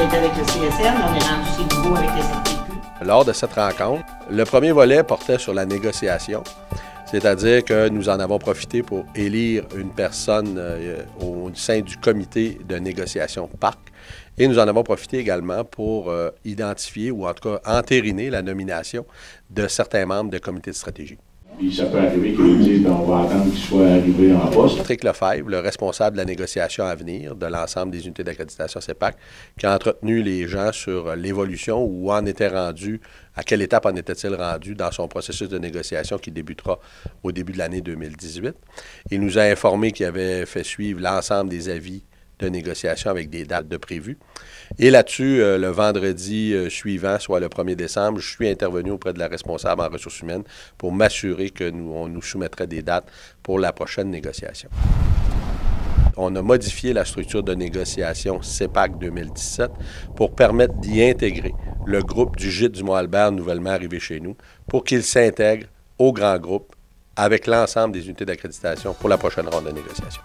été avec le CSN, on est rendu chez Nouveau avec les SRTQ. Lors de cette rencontre, le premier volet portait sur la négociation, c'est-à-dire que nous en avons profité pour élire une personne au sein du comité de négociation parc et nous en avons profité également pour identifier ou en tout cas entériner la nomination de certains membres de comité de stratégie. Puis ça peut arriver qu'ils nous disent on va attendre qu'ils soient arrivés en poste. Patrick Lefebvre, le responsable de la négociation à venir de l'ensemble des unités d'accréditation CEPAC, qui a entretenu les gens sur l'évolution, où en était rendu, à quelle étape en était-il rendu dans son processus de négociation qui débutera au début de l'année 2018. Il nous a informé qu'il avait fait suivre l'ensemble des avis de négociation avec des dates de prévues. Et là-dessus, le vendredi suivant, soit le 1er décembre, je suis intervenu auprès de la responsable en ressources humaines pour m'assurer que on nous soumettrait des dates pour la prochaine négociation. On a modifié la structure de négociation CEPAC 2017 pour permettre d'y intégrer le groupe du Gîte du Mont-Albert nouvellement arrivé chez nous pour qu'il s'intègre au grand groupe avec l'ensemble des unités d'accréditation pour la prochaine ronde de négociation.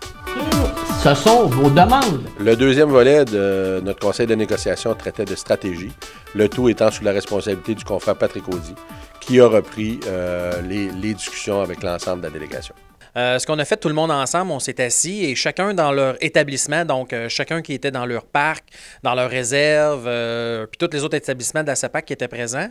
Ce sont vos demandes. Le deuxième volet de notre conseil de négociation traitait de stratégie, le tout étant sous la responsabilité du confrère Patrick Audy, qui a repris les discussions avec l'ensemble de la délégation. Ce qu'on a fait tout le monde ensemble, on s'est assis et chacun dans leur établissement, donc chacun qui était dans leur parc, dans leur réserve, puis tous les autres établissements de la CEPAC qui étaient présents,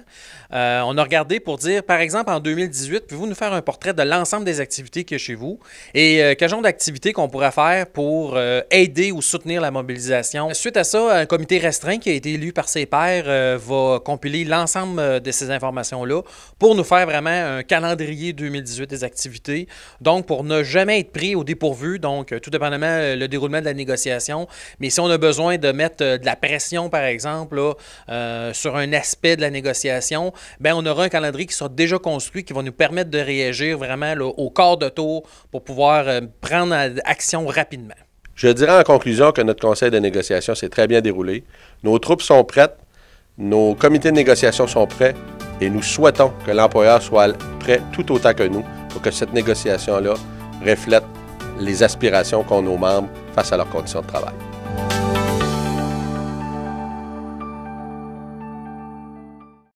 on a regardé pour dire, par exemple, en 2018, pouvez-vous nous faire un portrait de l'ensemble des activités qu'il y a chez vous et quel genre d'activités qu'on pourrait faire pour aider ou soutenir la mobilisation. Suite à ça, un comité restreint qui a été élu par ses pairs va compiler l'ensemble de ces informations-là pour nous faire vraiment un calendrier 2018 des activités. Donc, pour ne jamais être pris au dépourvu, donc tout dépendamment le déroulement de la négociation. Mais si on a besoin de mettre de la pression, par exemple, là, sur un aspect de la négociation, bien, on aura un calendrier qui sera déjà construit, qui va nous permettre de réagir vraiment là, au quart de tour pour pouvoir prendre action rapidement. Je dirais en conclusion que notre conseil de négociation s'est très bien déroulé. Nos troupes sont prêtes, nos comités de négociation sont prêts et nous souhaitons que l'employeur soit prêt tout autant que nous pour que cette négociation-là reflète les aspirations qu'ont nos membres face à leurs conditions de travail.